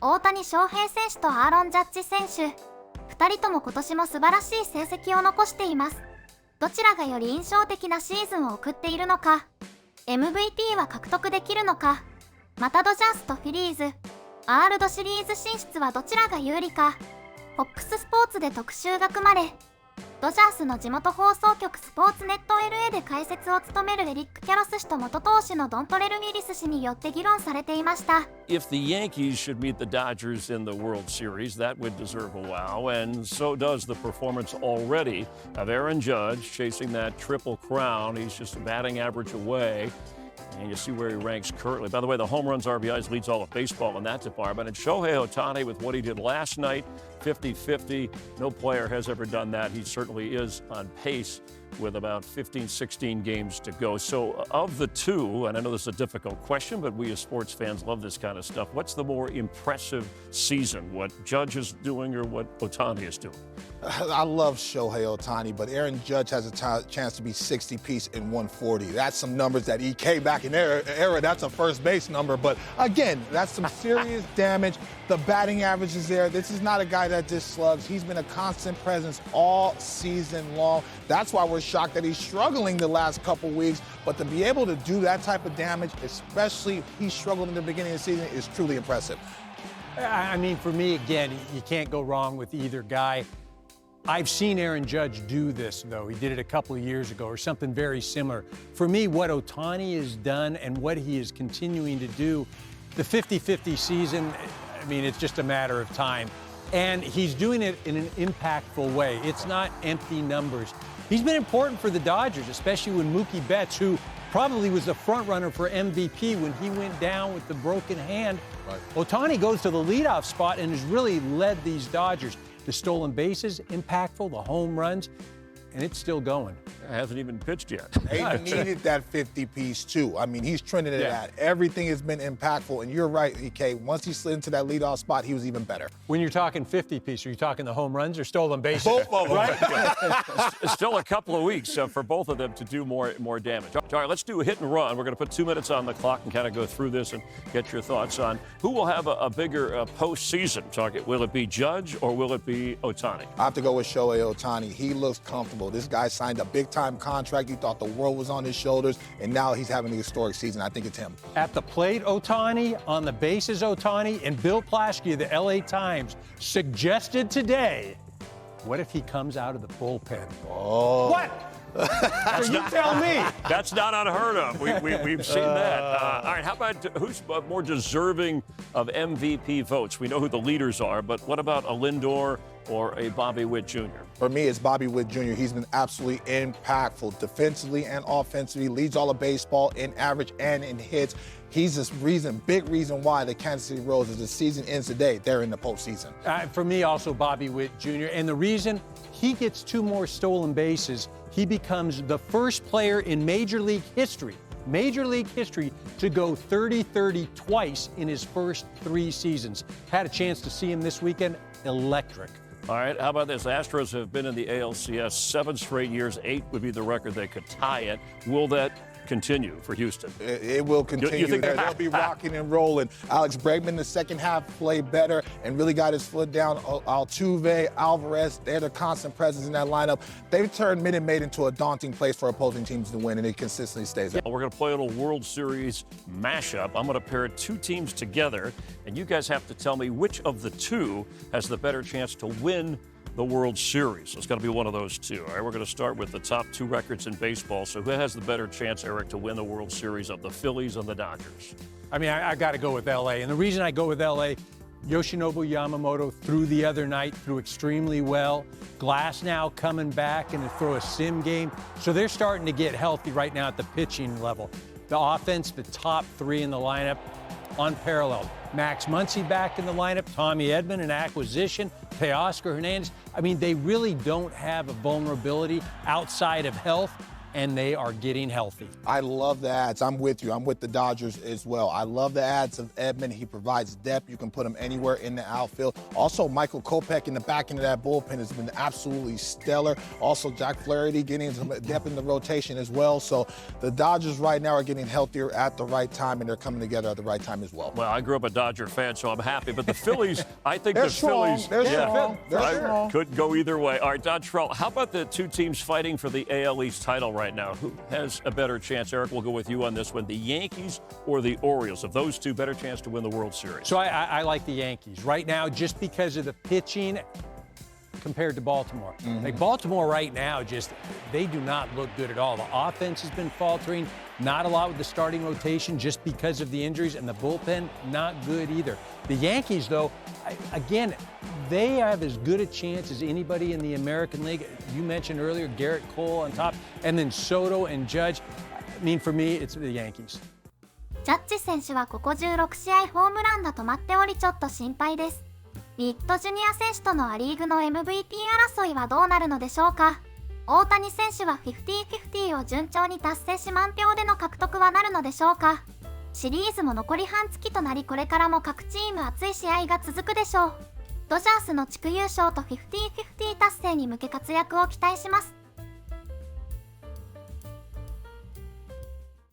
大谷翔平選手とアーロン・ジャッジ選手、2人とも今年も素晴らしい成績を残しています。どちらがより印象的なシーズンを送っているのか、 MVP は獲得できるのか、またドジャースとフィリーズ、ワールドシリーズ進出はどちらが有利か、FOXスポーツで特集が組まれ、ドジャースの地元放送局スポーツネットLAで解説を務めるエリック・キャロス氏と元投手のドントレル・ウィリス氏によって議論されていました。If the Yankees should meet the Dodgers in the World Series, that would deserve a wow, and so does the performance already of Aaron Judge chasing that triple crown. He's just a batting average away. And you see where he ranks currently. By the way, the home runs, RBIs leads all of baseball in that department. And Shohei Ohtani, with what he did last night, 50-50. No player has ever done that. He certainly is on pace with about 15, 16 games to go. So of the two, and I know this is a difficult question, but we as sports fans love this kind of stuff. What's the more impressive season? What Judge is doing or what Ohtani is doing? I love Shohei Ohtani, but Aaron Judge has a chance to be 60-piece in 140. That's some numbers that he came back in era. That's a first base number, but again, that's some serious damage. The batting average is there. This is not a guy that just slugs. He's been a constant presence all season long. That's why we're shocked that he's struggling the last couple weeks. But to be able to do that type of damage, especially he struggled in the beginning of the season, is truly impressive. I mean, for me, again, you can't go wrong with either guy. I've seen Aaron Judge do this, though. He did it a couple of years ago or something very similar. For me, what Ohtani has done and what he is continuing to do, the 50-50 season, I mean, it's just a matter of time. And he's doing it in an impactful way. It's not empty numbers. He's been important for the Dodgers, especially when Mookie Betts, who probably was the front runner for MVP when he went down with the broken hand. Right. Ohtani goes to the leadoff spot and has really led these Dodgers. The stolen bases, impactful, the home runs, and it's still going. It hasn't even pitched yet. They needed that 50-piece, too. I mean, he's trending it at. Everything has been impactful, and you're right, EK. Once he slid into that leadoff spot, he was even better. When you're talking 50-piece, are you talking the home runs or stolen bases? Both of them. Right? It's still a couple of weeks for both of them to do more damage. All right, let's do a hit and run. We're going to put 2 minutes on the clock and kind of go through this and get your thoughts on who will have a bigger postseason target. Will it be Judge or will it be Ohtani? I have to go with Shohei Ohtani. He looks comfortable. This guy signed a big-time contract. You thought the world was on his shoulders, and now he's having a historic season. I think it's him. At the plate, Ohtani. On the bases, Ohtani. And Bill Plaschke of the LA Times suggested today, what if he comes out of the bullpen? Oh. What? You tell me. That's not unheard of. We've seen that. All right, how about who's more deserving of MVP votes? We know who the leaders are, but what about a Lindor or a Bobby Witt Jr.? For me, it's Bobby Witt Jr. He's been absolutely impactful defensively and offensively, leads all of baseball in average and in hits. He's this big reason why the Kansas City Royals, as the season ends today, they're in the postseason. For me, also Bobby Witt Jr. And the reason he gets 2 more stolen bases, he becomes the first player in Major League history to go 30-30 twice in his first 3 seasons. Had a chance to see him this weekend. Electric. All right, how about this? Astros have been in the ALCS 7 straight years. 8 would be the record. They could tie it. Will that continue for Houston? It will continue. You think they'll be rocking and rolling. Alex Bregman, the second half, played better and really got his foot down. Altuve, Alvarez, they're the constant presence in that lineup. They've turned Minute Maid into a daunting place for opposing teams to win, and it consistently stays there. We're going to play a little World Series mashup. I'm going to pair 2 teams together, and you guys have to tell me which of the 2 has the better chance to win the World Series. So it's got to be one of those 2. All right, we're going to start with the top 2 records in baseball. So who has the better chance, Eric, to win the World Series of the Phillies and the Dodgers? I mean, I got to go with LA. And the reason I go with LA, Yoshinobu Yamamoto threw the other night, threw extremely well. Glass now coming back and throw a sim game. So they're starting to get healthy right now at the pitching level. The offense, the top 3 in the lineup, unparalleled. Max Muncy back in the lineup, Tommy Edman, an acquisition, Teoscar Hernandez. I mean, they really don't have a vulnerability outside of health. and they are getting healthy. I love the ads. I'm with you. I'm with the Dodgers as well. I love the ads of Edman. He provides depth. You can put him anywhere in the outfield. Also, Michael Kopech in the back end of that bullpen has been absolutely stellar. Also, Jack Flaherty getting some depth in the rotation as well. So the Dodgers right now are getting healthier at the right time, and they're coming together at the right time as well. Well, I grew up a Dodger fan, so I'm happy. But the Phillies, I think They're the strong. Phillies, They're strong. They're strong. could go either way. All right, Don Trell, how about the two teams fighting for the AL East title right now? Who has a better chance? Eric, we'll go with you on this one. The Yankees or the Orioles? Of those two, better chance to win the World Series? So I like the Yankees right now just because of the pitching compared to Baltimore. Like Baltimore right now, they do not look good at all. The offense has been faltering, not a lot with the starting rotation just because of the injuries, and the bullpen not good either. The Yankees, though, again, they have as good a chance as anybody in the American League. You mentioned earlier Garrett Cole on top, and then Soto and Judge. I mean, for me, it's the Yankees. ジャッジ選手はここ16試合ホームランが止まっておりちょっと心配です。ウィットJr選手とのアリーグの MVP 争いはどうなるのでしょうか。大谷選手は 50-50 を順調に達成し満票での獲得はなるのでしょうか。シリーズも残り半月となりこれからも各チーム熱い試合が続くでしょう。ドジャースの地区優勝と50-50達成に向け活躍を期待します。